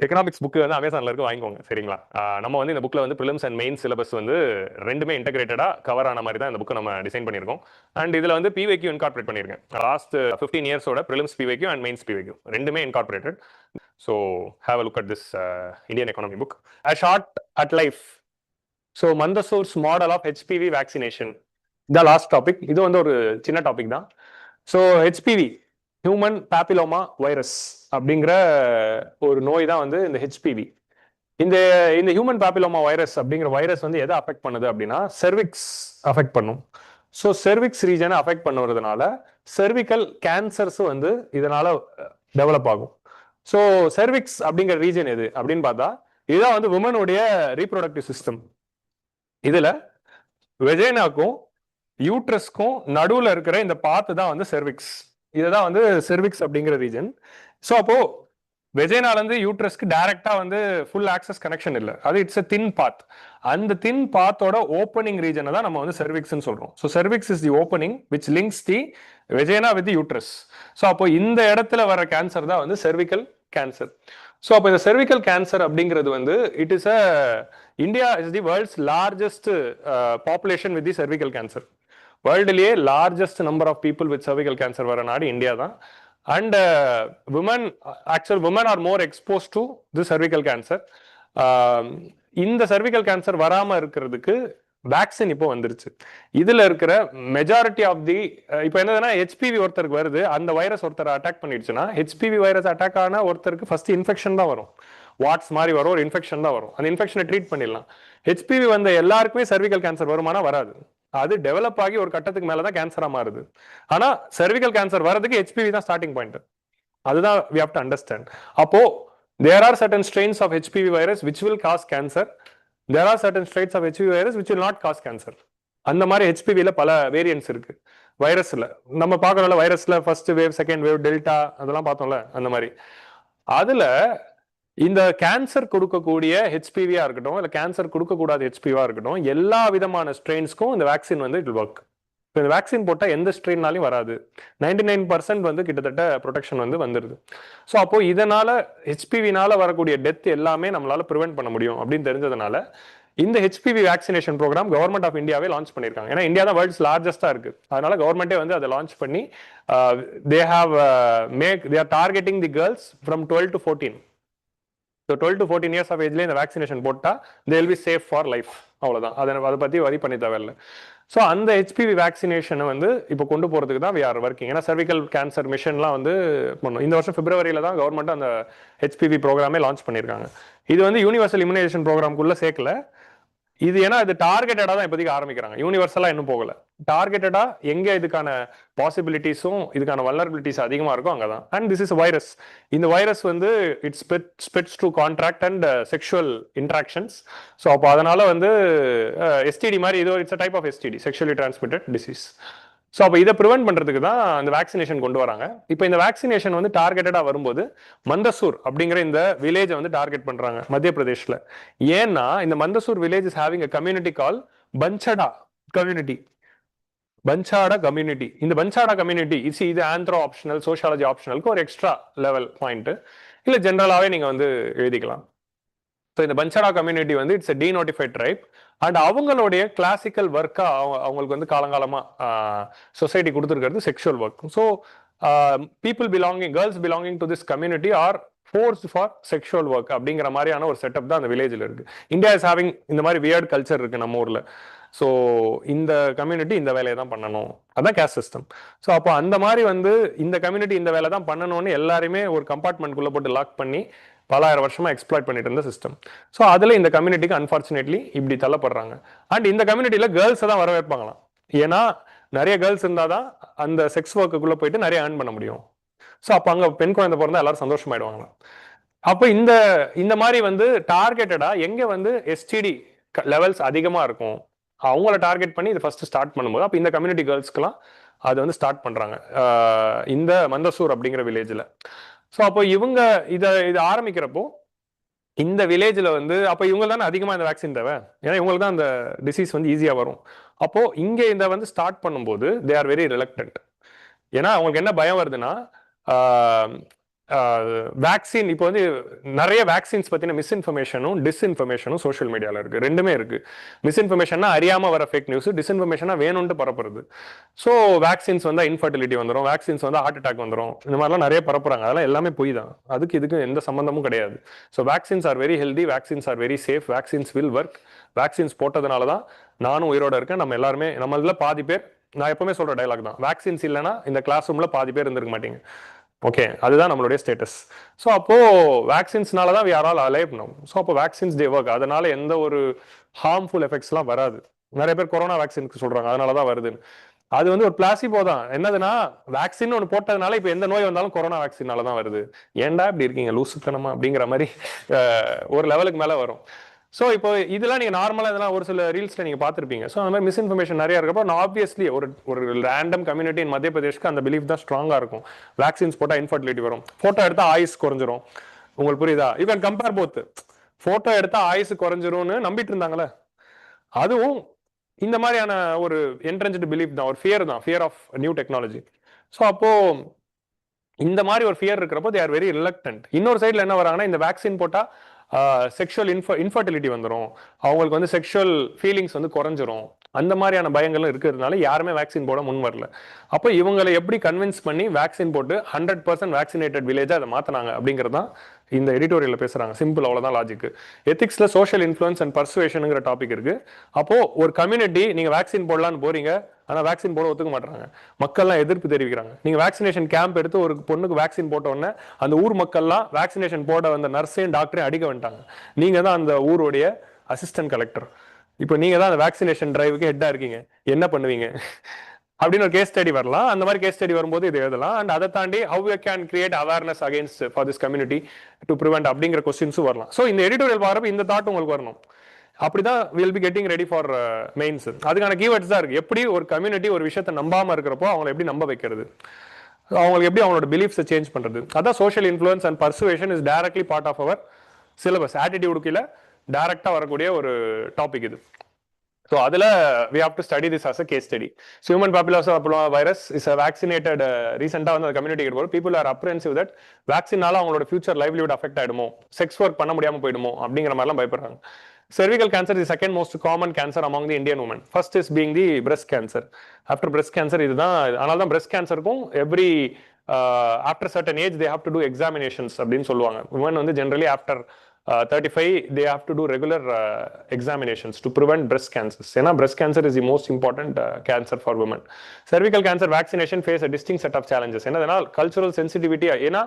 Economics book வந்து அமேசான்ல இருக்கு, வாங்கிக்கோங்க சரிங்களா. நம்ம வந்து இந்த புக்ல வந்து ப்ரிலிம்ஸ் அண்ட் மெயின் சிலபஸ் வந்து ரெண்டுமே இன்டகிரேட்டடா கவர் ஆன மாதிரி தான் இந்த புக் நம்ம டிசைன் பண்ணியிருக்கோம். அண்ட் இதுல வந்து பிவைக்யூ இன்கார்பரேட் பண்ணியிருக்கேன். லாஸ்ட் 15 இயர்ஸோட prelims PYQ and mains PYQ ரெண்டுமே incorporated. So have a look at this Indian economy book. A shot at life. So Mandsaur's model of HPV vaccination இந்த லாஸ்ட் டாபிக். இது வந்து ஒரு சின்ன டாபிக் தான். So HPV human papilloma virus அப்படிங்கிற ஒரு நோய் தான் வந்து இந்த ஹெச்பிவி. இந்த இந்த ஹியூமன் பேப்பிலோமா வைரஸ் அப்படிங்கிற வைரஸ் வந்து எதை அஃபெக்ட் பண்ணுது அப்படின்னா செர்விக்ஸ் அஃபெக்ட் பண்ணும். ஸோ செர்விக்ஸ் ரீஜனை அஃபெக்ட் பண்ணுறதுனால செர்விக்கல் கேன்சர்ஸ் வந்து இதனால டெவலப் ஆகும். ஸோ செர்விக்ஸ் அப்படிங்கிற ரீஜன் எது அப்படின்னு பார்த்தா இதுதான் வந்து உமனுடைய ரீப்ரொடக்டிவ் சிஸ்டம். இதுல வெஜைனாக்கும் யூட்ரஸ்க்கும் நடுவில் இருக்கிற இந்த பாத்து தான் வந்து செர்விக்ஸ். இதுதான் வந்து செர்விக்ஸ் அப்படிங்கிற ரீஜன். ஸோ அப்போ வெஜைனால இருந்து யூட்ரஸ்க்கு டைரக்டா வந்து ஃபுல் ஆக்சஸ் கனெக்ஷன் இல்லை, அது இட்ஸ் அ தின் பாத். அந்த தின் பாத்தோட ஓப்பனிங் ரீஜனை தான் நம்ம வந்து செர்விக்ஸ்னு சொல்றோம். So cervix is the opening which links the vagina with uterus. So அப்போ இந்த இடத்துல வர கேன்சர் தான் வந்து செர்விக்கல் கேன்சர். ஸோ அப்போ இந்த செர்விக்கல் கேன்சர் அப்படிங்கிறது வந்து it is a India is the world's largest population with the cervical cancer. வேர்ல்டுலயே largest number of people with cervical cancer வர நாடு இந்தியா தான். And women are more exposed to the cervical cancer. இந்த cervical cancer வராம இருக்கிறதுக்கு vaccine இப்போ வந்துருச்சு. இதுல இருக்கிற மெஜாரிட்டி ஆஃப் தி இப்போ என்னதுன்னா ஹெச்பிவி ஒருத்தருக்கு வருது, அந்த வைரஸ் ஒருத்தர் அட்டாக் பண்ணிடுச்சுன்னா ஹெச்பிவி வைரஸ் அட்டாக் ஆன ஒருத்தருக்கு ஃபர்ஸ்ட் இன்ஃபெக்ஷன் தான் வரும், வாட்ஸ் மாதிரி வரும், ஒரு இன்ஃபெக்ஷன் தான் வரும். அந்த இன்ஃபெக்ஷனை ட்ரீட் பண்ணிடலாம். ஹெச்பிவி வந்த எல்லாருக்குமே சர்விக்கல் கேன்சர் வருமானா வராது, அது டெவலப் ஆகி ஒரு கட்டத்துக்கு மேலதான் கேன்சரா மாறுது. ஆனா சர்விக்கல் கேன்சர் வரதுக்கு ஹெச்பிவி தான் ஸ்டார்டிங் பாயிண்ட். அதுதான் we have to understand. அப்போ there are certain strains of HPV virus which will cause cancer. There are certain strains of HPV virus which will not cause cancer. அந்த மாதிரி ஹெச்பிவில பல variants இருக்கு. வைரஸ்ல நம்ம பார்க்கறோம்ல, வைரஸ்ல first wave, second wave, delta அதெல்லாம் பார்த்தோம்ல, அந்த மாதிரி. அதுல இந்த கேன்சர் கொடுக்கக்கூடிய ஹெச்பிவியா இருக்கட்டும், இல்ல கேன்சர் கொடுக்கக்கூடாத ஹெச்பிவியா இருக்கட்டும், எல்லா விதமான ஸ்ட்ரெயின்ஸ்க்கும் இந்த வேக்சின் வந்து இட் ஒர்க். இப்போ இந்த வேக்சின் போட்டால் எந்த ஸ்ட்ரெயின்னாலையும் வராது. 99% வந்து கிட்டத்தட்ட ப்ரொடெக்ஷன் வந்து வந்துடுது. ஸோ அப்போ இதனால ஹெச்பிவினால வரக்கூடிய டெத் எல்லாமே நம்மளால ப்ரிவென்ட் பண்ண முடியும் அப்படின்னு தெரிஞ்சதுனால இந்த HPV vaccination program government of இந்தியாவே லான்ச் பண்ணியிருக்காங்க. ஏன்னா இந்தியா தான் வேர்ல்ட்ஸ் லார்ஜஸ்டா இருக்கு, அதனால கவர்மெண்டே வந்து அதை லான்ச் பண்ணி they are targeting the girls from 12 to 14. So 12 to 14 years of ஏஜ்லேயே இந்த வேக்சினேஷன் போட்டால் they will be safe for life. அவ்வளோதான், அதை பற்றி வரி பண்ணி தேவையில்லை. ஸோ அந்த ஹெச்பிவி வேக்சினேஷனை வந்து இப்போ கொண்டு போகிறதுக்கு தான் வி ஆர் ஒர்க்கிங். ஏன்னா சர்விக்கல் கேன்சர் மிஷன்லாம் வந்து பண்ணணும். இந்த வருஷம் பிப்ரவரியில தான் கவர்மெண்ட் அந்த ஹெச்பிவி ப்ரோக்ராமே லான்ச் பண்ணியிருக்காங்க. இது வந்து யூனிவர்சல் இம்யூனைசேஷன் ப்ரோக்ராம்குள்ளே சேர்க்கல இது, ஏன்னா இது டார்கெட்டடாக தான் இப்போதைக்கு ஆரம்பிக்கிறாங்க, யூனிவர்சலா இன்னும் போகல. டார்கெட்டடா எங்க இதுக்கான பாசிபிலிட்டிஸும் இதுக்கான வல்னரபிலிட்டிஸ் அதிகமா இருக்கும் அங்கதான். And this is virus. இந்த வைரஸ் வந்து it's spreads to contract and sexual interactions. So அப்போ அதனால வந்து எஸ்டிடி மாதிரி இது it's type of STD, sexually transmitted disease. So அப்போ இதை ப்ரிவென்ட் பண்றதுக்கு தான் அந்த வேக்சினேஷன் கொண்டு வராங்க. இப்போ இந்த வேக்சினேஷன் வந்து டார்கெட்டடா வரும்போது மந்தசூர் அப்படிங்கிற இந்த வில்லேஜை வந்து டார்கெட் பண்றாங்க மத்திய பிரதேஷ்ல. ஏன்னா இந்த Mandsaur village is having a community call Bachhada community. Bachhada community, இந்த பன்சாடா கம்யூனிட்டி இது ஆந்த்ரோ ஆப்ஷனல், சோஷியாலஜி ஆப்ஷனலுக்கு ஒரு எக்ஸ்ட்ரா லெவல் பாயிண்ட், இல்ல ஜென்ரலாவே நீங்க வந்து எழுதிக்கலாம். ஸோ இந்த பன்சாடா கம்யூனிட்டி வந்து இட்ஸ் டீநோட்டிஃபைட் ட்ரைப். அண்ட் அவங்களுடைய கிளாசிக்கல் ஒர்க்கா அவங்களுக்கு வந்து காலங்காலமா சொசைட்டி கொடுத்துருக்கிறது sexual work. So people belonging, girls belonging to this community are force for sexual work அப்படிங்கிற மாதிரியான ஒரு செட்டப் தான் அந்த வில்லேஜில் இருக்கு. இந்தியா இஸ் ஹேவிங் இந்த மாதிரி வியர்ட் கல்ச்சர் இருக்கு நம்ம ஊர்ல. ஸோ இந்த கம்யூனிட்டி இந்த வேலையை தான் பண்ணணும், அதான் கேஸ்ட் சிஸ்டம். ஸோ அப்போ அந்த மாதிரி வந்து இந்த கம்யூனிட்டி இந்த வேலை தான் பண்ணணும்னு எல்லாருமே ஒரு கம்பார்ட்மெண்ட்குள்ள போட்டு லாக் பண்ணி பலாயிரம் வருஷமா எக்ஸ்ப்ளாய்ட் பண்ணிட்டு இருந்த சிஸ்டம். ஸோ அதுல இந்த கம்யூனிட்டிக்கு அன்பார்ச்சுனேட்லி இப்படி தள்ளப்படுறாங்க. அண்ட் இந்த கம்யூனிட்டியில கேர்ள்ஸை தான் வர வைப்பாங்களாம். ஏன்னா நிறைய கேர்ள்ஸ் இருந்தாதான் அந்த செக்ஸ் ஒர்க்குள்ள போயிட்டு நிறைய ஏர்ன் பண்ண முடியும். ஸோ அப்போ அங்கே பெண் குழந்தை பிறந்தா எல்லாரும் சந்தோஷமாயிடுவாங்களாம். அப்போ இந்த இந்த மாதிரி வந்து டார்கெட்டடா எங்க வந்து எஸ்டிடி லெவல்ஸ் அதிகமா இருக்கும் அவங்கள டார்கெட் பண்ணி இதை ஃபர்ஸ்ட் ஸ்டார்ட் பண்ணும்போது அப்போ இந்த கம்யூனிட்டி கேர்ள்ஸ்க்குலாம் அது வந்து ஸ்டார்ட் பண்றாங்க இந்த மந்தசூர் அப்படிங்கிற வில்லேஜில். ஸோ அப்போ இவங்க இதை ஆரம்பிக்கிறப்போ இந்த வில்லேஜில் வந்து அப்போ இவங்க தானே அதிகமாக இந்த வேக்சின் தேவை, ஏன்னா இவங்களுக்கு தான் அந்த டிசீஸ் வந்து ஈஸியாக வரும். அப்போ இங்கே இந்த வந்து ஸ்டார்ட் பண்ணும்போது தே ஆர் வெரி ரிலக்டன்ட். ஏன்னா அவங்களுக்கு என்ன பயம் வருதுன்னா வேக்சின் இப்போ வந்து நிறைய வேக்சின்ஸ் பத்தின மிஸ்இன்ஃபர்மேஷனும் டிஸ்இன்ஃபர்மேஷனும் சோஷியல் மீடியால இருக்கு, ரெண்டுமே இருக்கு. மிஸ்இன்ஃபர்மேஷன்னா அறியாம வர ஃபேக் நியூஸ், டிஸ்இன்ஃபர்மேஷனா வேணும்னு பரப்புறது. ஸோ வேக்சின்ஸ் வந்தா இன்ஃபர்டிலிட்டி வந்துடும், வேக்சின்ஸ் வந்து ஹார்ட் அட்டாக் வந்துடும், இந்த மாதிரிலாம் நிறைய பரப்புறாங்க. அதெல்லாம் எல்லாமே பொய் தான், அதுக்கு இதுக்கு எந்த சம்பந்தமும் கிடையாது. So vaccines are very healthy, vaccines are very safe, vaccines will work. Vaccines போட்டதுனால தான் நானும் உயிரோட இருக்கேன். நம்ம எல்லாருமே, நம்ம இதில் பாதி பேர், நான் எப்பவுமே சொல்ற டைலாக் தான், வேக்சின்ஸ் இல்லைன்னா இந்த கிளாஸ் ரூம்ல பாதி பேர் இருந்திருக்க மாட்டீங்க. ஓகே, அதுதான் நம்மளுடைய ஸ்டேட்டஸ். ஸோ அப்போ வேக்சின்ஸ்னால தான் we are all alive now. So அப்போ வேக்சின்ஸ் டே ஒர்க், அதனால எந்த ஒரு ஹார்ம்ஃபுல் எஃபெக்ட்ஸ்லாம் வராது. நிறைய பேர் கொரோனா வேக்சினுக்கு சொல்றாங்க அதனால தான் வருதுன்னு. அது வந்து ஒரு பிளாசிபோ தான். என்னதுன்னா, வேக்சின் ஒன்று போட்டதுனால இப்போ எந்த நோய் வந்தாலும் கொரோனா வேக்சினால தான் வருது. ஏன்டா இப்படி இருக்கீங்க லூசுத்தனமா அப்படிங்கிற மாதிரி ஒரு லெவலுக்கு மேலே வரும். ஸோ இப்போ இதெல்லாம் நீங்கள் நார்மலாக இதெல்லாம் ஒரு சில ரீல்ஸில் நீங்கள் பார்த்துருப்பீங்க. ஸோ அந்த மாதிரி மிஸ்இன்ஃபர்மேஷன் நிறைய இருக்கப்போ நான் ஆப்வியஸ்லி ஒரு ரேண்டம் கம்யூனிட்டி இன் மத்திய பிரதேஷ்க்கு அந்த பிலீஃப் தான் ஸ்ட்ராங்காக இருக்கும். வேக்சின்ஸ் போட்டால் இன்ஃபர்டிலிட்டி வரும், ஃபோட்டோ எடுத்தால் ஆயுஸ் குறைஞ்சிரும். உங்களுக்கு புரியுதா? You can compare both. Photo எடுத்தால் ஆயுஸ் குறைஞ்சிரும்னு நம்பிட்டு இருந்தாங்களே, அதுவும் இந்த மாதிரியான ஒரு என்ட்ரன்ஸ்டு பிலீஃப் தான், ஒரு ஃபியர் தான், fear of new technology. So அப்போ இந்த மாதிரி ஒரு ஃபியர் இருக்கிறப்போ தே ஆர் வெரி ரிலக்டன்ட். இன்னொரு சைடில் என்ன வராங்கன்னா, இந்த வேக்சின் போட்டால் செக்ஷுவல் இன்ஃபர்டிலிட்டி வந்துடும், அவங்களுக்கு வந்து செக்ஷுவல் ஃபீலிங்ஸ் வந்து குறைஞ்சிரும், அந்த மாதிரியான பயங்களும் இருக்கிறதுனால யாருமே வேக்சின் போட முன் வரல. அப்போ இவங்களை எப்படி கன்வின்ஸ் பண்ணி வேக்சின் போட்டு 100% வேக்சினேட்டட் வில்லேஜா அதை மாத்தினாங்க அப்படிங்கிறது தான் இந்த எடிட்டோரியல்ல பேசுறாங்க. சிம்பிள், அவ்வளவுதான் லாஜிக். எத்திக்ஸ்ல சோஷியல் இன்ஃப்ளூயன்ஸ் அண்ட் பர்சுவேஷனுங்கிற டாபிக் இருக்கு. அப்போ ஒரு கம்யூனிட்டி நீங்க வேக்சின் போடலான்னு போறீங்க, ஆனா வேக்சின் போட ஒத்துக்க மாட்டாங்க, மக்கள்லாம் எதிர்ப்பு தெரிவிக்கிறாங்க. நீங்க வேக்சினேஷன் கேம்ப் எடுத்து ஒரு பொண்ணுக்கு வேக்சின் போட்ட உடனே அந்த ஊர் மக்கள்லாம் வேக்சினேஷன் போட வந்த நர்ஸையும் டாக்டரையும் அடிக்க வந்துட்டாங்க. நீங்க தான் அந்த ஊருடைய அசிஸ்டன்ட் கலெக்டர், இப்போ நீங்க தான் அந்த வேக்சினேஷன் டிரைவுக்கு ஹெட்டா இருக்கீங்க, என்ன பண்ணுவீங்க அப்படின்னு ஒரு கேஸ் ஸ்டடி வரலாம். அந்த மாதிரி கேஸ் ஸ்டடி வரும்போது இது எழுதலாம். அண்ட் அதை தாண்டி how you can create awareness against for this community to prevent அப்படிங்கிற கொஸ்டின்ஸும் வரலாம். ஸோ இந்த எடிட்டோரியல் பார்க்குறப்ப இந்த தாட் உங்களுக்கு வரணும். அப்படிதான் will be getting ready for mains. அதுக்கான கீவேர்ட்ஸ் தான் இருக்கு. எப்படி ஒரு கம்யூனிட்டி ஒரு விஷயத்தை நம்பாம இருக்கிறப்போ அவங்களை எப்படி நம்ப வைக்கிறது, அவங்களுக்கு எப்படி அவங்களோட பிலீஃப்ஸை சேஞ்ச் பண்றது. அதான் social influence and persuasion is directly part of our syllabus. ஆட்டிடியூடுக்குள்ள டைரக்டா வரக்கூடிய ஒரு டாபிக் இது. So adula we have to study this as a case study. So human papillomavirus is a vaccinated recent on the community group. People are apprehensive that vaccine nala avangaloda future livelihood affect aidumo, sex work panna mudiyama poidumo அப்படிங்கற மாதிரிலாம் பயப்படுறாங்க. Cervical cancer is the second most common cancer among the Indian women. First is being the breast cancer. After breast cancer இதுதான், அதனால தான் breast cancerக்கும் every after certain age they have to do examinations அப்படின்னு சொல்லுவாங்க. Women வந்து generally after 35 they have to do regular examinations to prevent breast cancers. ஏன்னா breast cancer is the most important cancer for women. Cervical cancer vaccination face a distinct set of challenges. என்னதுன்னா cultural sensitivity. ஏன்னா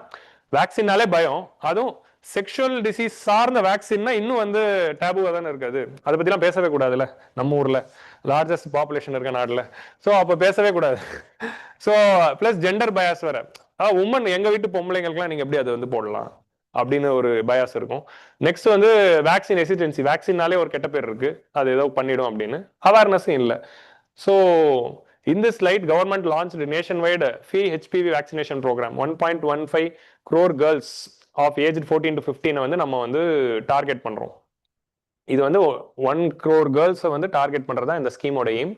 வேக்சின்னாலே பயம், அதுவும் sexual disease சார்ந்த வேக்சின்னா இன்னும் வந்து டேபுவா தானே இருக்காது. அதை பத்திலாம் பேசவே கூடாதுல்ல, நம்ம ஊர்ல லார்ஜஸ்ட் பாப்புலேஷன் இருக்க நாடுல. ஸோ அப்போ பேசவே கூடாது. ஸோ பிளஸ் ஜெண்டர் பயாஸ் வேற. உமன் எங்க வீட்டு பொம்பளைங்களுக்குலாம் நீங்க எப்படி அது வந்து போடலாம் அப்படின்னு ஒரு பயாஸ் இருக்கும். நெக்ஸ்ட் வந்து வேக்சின் ஹெசிடென்சி. வேக்சின்னாலே ஒரு கெட்ட பேர் இருக்கு, அது ஏதோ பண்ணிடும் அப்படின்னு அவேர்னஸும் இல்லை. So in this slide, government launched a nationwide free HPV vaccination program. 1.15 crore girls of aged 14 to 15 வந்து நம்ம வந்து டார்கெட் பண்றோம். இது வந்து 1 crore girls வந்து டார்கெட் பண்றதா இந்த ஸ்கீமோட aim.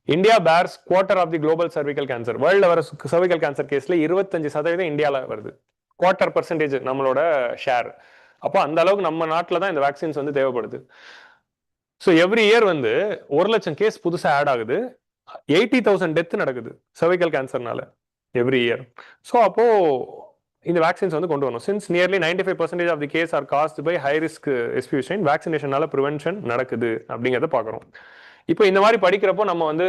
India bears quarter of the global cervical cancer. வேர்ல்ட்ல வர சர்விக்கல் கேன்சர் கேஸ்ல 25% இந்தியாவில் வருது. குவார்டர் பர்சன்டேஜ் நம்மளோட ஷேர். அப்போ அந்த அளவுக்கு நம்ம நாட்டில் தான் இந்த வேக்சின்ஸ் வந்து தேவைப்படுது. ஸோ எவ்ரி இயர் வந்து 1 லட்சம் கேஸ் புதுசாக ஆட் ஆகுது. 80,000 டெத் நடக்குது சர்விக்கல் கேன்சர்னால எவ்ரி இயர். ஸோ அப்போ இந்த வேக்சின்ஸ் வந்து கொண்டு வரணும். Since nearly 95% of the case are caused by high risk HPV strain, வேக்சினேஷனால ப்ரிவென்ஷன் நடக்குது அப்படிங்கிறத பார்க்குறோம். இப்போ இந்த மாதிரி படிக்கிறப்போ நம்ம வந்து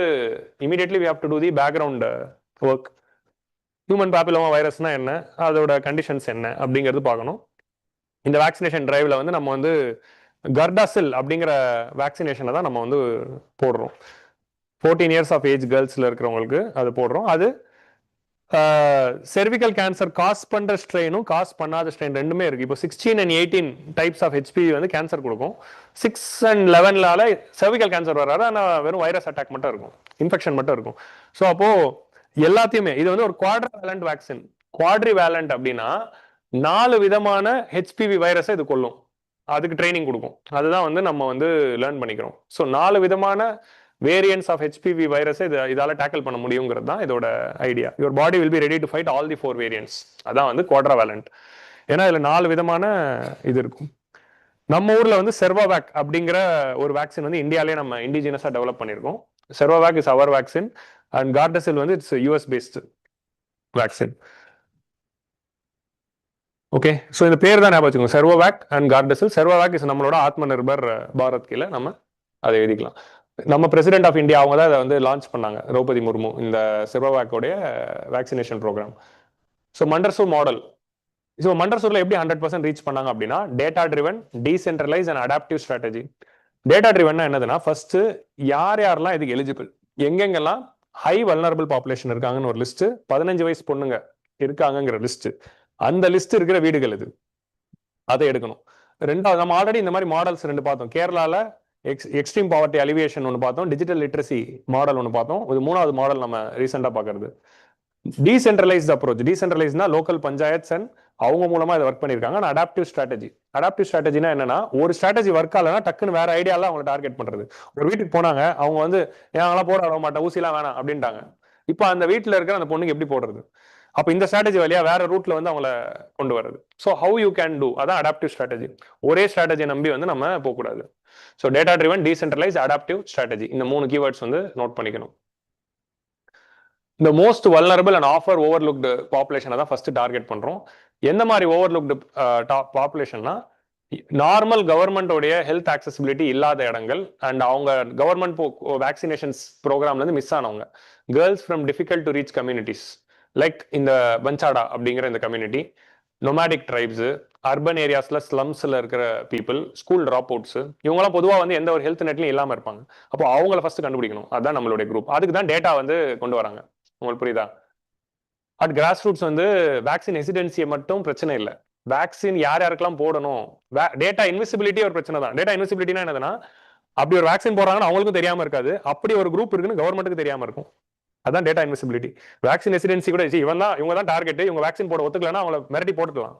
immediately we have to do the background work. Human papilloma வைரஸ்னா என்ன, அதோட கண்டிஷன்ஸ் என்ன அப்படிங்கிறது பார்க்கணும். இந்த வேக்சினேஷன் டிரைவ்ல வந்து நம்ம வந்து கர்டாசில் அப்படிங்கிற வேக்சினேஷனை தான் நம்ம வந்து போடுறோம். 14 இயர்ஸ் ஆஃப் ஏஜ் கேர்ள்ஸ்ல இருக்கிறவங்களுக்கு அது போடுறோம். அது செர்விக்கல் கேன்சர் காஸ் பண்ற ஸ்ட்ரெயினும் காஸ் பண்ணாத ஸ்ட்ரெயின் ரெண்டுமே இருக்கு. இப்போ 16 and 18 டைப்ஸ் ஆஃப் ஹெச்பிவி வந்து கேன்சர் கொடுக்கும். 6 and 11லால செர்விக்கல் கேன்சர் வராது, ஆனால் வெறும் வைரஸ் அட்டாக் மட்டும் இருக்கும், இன்ஃபெக்ஷன் மட்டும் இருக்கும். ஸோ அப்போ எல்லாத்தையுமே இது வந்து ஒரு குவாட்ரிவேலண்ட் வேக்சின். குவாட்ரிவேலண்ட் அப்படின்னா 4 விதமான ஹெச்பிவி வைரஸை இது கொல்லும். அதுக்கு ட்ரைனிங் கொடுக்கும். அதுதான் வந்து நம்ம வந்து லேர்ன் பண்ணிக்கிறோம். ஸோ 4 விதமான வேரியன்ஸ் ஆஃப் ஹெச்பிவி வைரஸை இதால டேக்கிள் பண்ண முடியுங்கிறது தான் இதோட idea. Your body will be ready to fight all the 4 variants. அதான் வந்து குவாட்ராவேலண்ட். ஏன்னா இதுல 4 விதமான இது இருக்கும். நம்ம ஊர்ல வந்து செர்வோவேக் அப்படிங்கிற ஒரு வேக்சின் வந்து இந்தியாலே நம்ம இண்டிஜினஸா டெவலப் பண்ணியிருக்கோம். செர்வோவேக் இஸ் அவர் வேக்சின் அண்ட் கார்டசில் வந்து it's US based vaccine. Okay, so இந்த பேர் தான் ஞாபகம் வச்சுக்கோங்க, செர்வோவேக் அண்ட் கார்டசில். செர்வோவேக் இஸ் நம்மளோட ஆத்ம நிர்பர் பாரத் கீழே நம்ம அதை எழுதிக்கலாம். நம்ம பிரசிடென்ட் ஆஃப் இந்தியா அவங்க தான் அதை வந்து லான்ச் பண்ணாங்க, திரௌபதி முர்மு, இந்த செர்வோவேக்கோடைய vaccination programme. So Mandsaur model. So மண்டர்சூர்ல எப்படி 100% ரீச் பண்ணாங்க அப்படின்னா data driven, decentralise and adaptive strategy. Data driven என்னதுன்னா ஃபர்ஸ்ட் யார் யாரெல்லாம் இதுக்கு எலிஜிபிள், எங்கெங்கெல்லாம் ஹை வல்னரபிள் பாப்புலேஷன் இருக்காங்கன்னு ஒரு லிஸ்ட், 15 வயசு பொண்ணுங்க இருக்காங்கிற லிஸ்ட், அந்த லிஸ்ட் இருக்கிற வீடுகள் இது, அதை எடுக்கணும். ரெண்டாவது நம்ம ஆல்ரெடி இந்த மாதிரி மாடல்ஸ் 2 பார்த்தோம். கேரளால எக்ஸ்ட்ரீம் பாவர்ட்டி அலிவியேஷன் ஒன்று பார்த்தோம், டிஜிட்டல் லிட்ரஸி மாடல் ஒன்று பார்த்தோம். இது 3வது மாடல் நம்ம ரீசெண்டாக பார்க்கறது டீசென்ட்ரலைஸ்ட் அப்ரோச். டீசென்ட்ரலைஸ்னா லோக்கல் பஞ்சாயத்ஸ் அண்ட் அவங்க மூலமா இதை ஒர்க் பண்ணிருக்காங்க. Adaptive strategy. அடாப்டிவ் ஸ்ட்ராட்டஜினா என்னன்னா ஒரு ஸ்ட்ராட்டஜி ஒர்க் ஆகலன்னா டக்குன்னு வேற ஐடியாலாம் அவங்க டார்கெட் பண்றது. ஒரு வீட்டுக்கு போனாங்க, அவங்க வந்து எல்லாம் போட வர மாட்டேன், ஊசிலாம் வேணாம் அப்படின்ட்டாங்க. இப்போ அந்த வீட்டில் இருக்கிற அந்த பொண்ணுக்கு எப்படி போடுறது? அப்போ இந்த ஸ்ட்ராட்டஜி வழியா வேற ரூட்ல வந்து அவங்கள கொண்டு வருது. So how you can do, அதான் அடாப்டிவ் ஸ்ட்ராட்டஜி. ஒரே ஸ்ட்ராட்டஜி நம்பி வந்து நம்ம போகக்கூடாது. So data driven, decentralise, adaptive strategy, இந்த 3 கீவேர்ட்ஸ் வந்து நோட் பண்ணிக்கணும். இந்த மோஸ்ட் வல்னரபிள் அண்ட் ஆஃபர் ஓவர்லுக்டு பாப்புலேஷனை தான் ஃபர்ஸ்ட் டார்கெட் பண்றோம். எந்த மாதிரி ஓவர்லுக்டு பாப்புலேஷன்னா நார்மல் கவர்மெண்டோடைய ஹெல்த் ஆக்சசிபிலிட்டி இல்லாத இடங்கள் அண்ட் அவங்க கவர்மெண்ட் வேக்சினேஷன்ஸ் ப்ரோக்ராம்ல இருந்து மிஸ் ஆனவங்க, girls from difficult to reach communities like இந்த பஞ்சாடா அப்படிங்கிற இந்த கம்யூனிட்டி, நொமேடிக் ட்ரைப்ஸ், அர்பன் ஏரியாஸ்ல ஸ்லம்ஸ்ல இருக்கிற பீப்புள், ஸ்கூல் ட்ராப் அவுட்ஸ், இவங்கலாம் பொதுவாக வந்து எந்த ஒரு ஹெல்த் நெட்லையும் இல்லாமல் இருப்பாங்க. அப்போ அவங்கள ஃபர்ஸ்ட் கண்டுபிடிக்கணும். அதுதான் நம்மளுடைய குரூப். அதுக்கு தான் டேட்டா வந்து கொண்டு வராங்க. உங்களுக்கு புரியுதா? அட் கிராஸ் ரூட்ஸ் வந்து வேக்சின் ஹெசிடென்சியை மட்டும் பிரச்சனை இல்லை, வேக்சின் யார் யாருக்கெல்லாம் போடணும், டேட்டா இன்விசிபிலிட்டி ஒரு பிரச்சனை தான். டேட்டா இன்விசிபிலிட்டினா என்னதுன்னா அப்படி ஒரு வேக்சின் போடுறாங்கன்னு அவங்களுக்கும் தெரியாம இருக்காது, அப்படி ஒரு குரூப் இருக்குன்னு கவர்மெண்ட்டுக்கு தெரியாம இருக்கும். அதான் டேட்டா இன்விசிபிலிட்டி. வேக்சின் ஹெசிடென்சி கூட இவங்க தான் டார்கெட், இவங்க வேக்சின் போட ஒத்துக்கலன்னா அவங்கள மிரட்டி போட்டுக்கலாம்.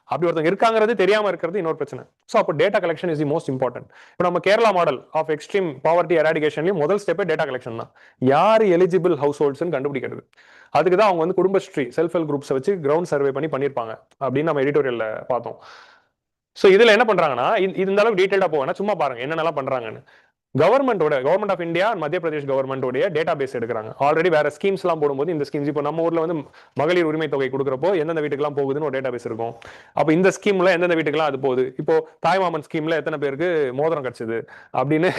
அப்படி ஒருத்தங்க இருக்காங்கிறது தெரியாம இருக்கிறது இன்னொரு பிரச்சனை. ஸோ அப்போ data collection is the most important. இப்போ நம்ம Kerala model of extreme poverty எராடிகேஷன்லயும் முதல் ஸ்டெப்பே டேட்டா கலெக்ஷன் தான். யார் எலிஜிபிள் ஹவுஸ் ஹோல்ட்ஸ்னு கண்டுபிடிக்கிறது. அதுக்கு தான் அவங்க வந்து குடும்பஸ்ரீ செல்ஃப் ஹெல்ப் குரூப்ஸை வச்சு கிரவுண்ட் சர்வே பண்ணியிருப்பாங்க அப்படின்னு நம்ம எடிட்டோரியல்ல பார்த்தோம். ஸோ இதுல என்ன பண்றாங்கன்னா இந்த அளவுக்கு டீடைல்டா போவேன்னா சும்மா பாருங்க என்னென்னலாம் பண்றாங்கன்னு. கவர்மெண்ட் ஆஃப் இந்தியா, மத்திய பிரதேஷ் கவர்மெண்டோடைய டேட்டா பேஸ் எடுக்கிறாங்க. ஆல்ரெடி வேற ஸ்கீம்ஸ் எல்லாம் போடும்போது இந்த ஸ்கீம்ஸ் இப்போ நம்ம ஊர்ல வந்து மகளிர் உரிமை தொகை கொடுக்குறப்போ எந்தெந்த வீட்டுக்கெல்லாம் போகுதுன்னு ஒரு டேட்டா பேஸ் இருக்கும். அப்போ இந்த ஸ்கீம்ல எந்தெந்த வீட்டுக்கெல்லாம் அது போகுது, இப்போ தாய்மாமன் ஸ்கீம்ல எத்தனை பேருக்கு மோதிரம் கிடைச்சது அப்படின்னு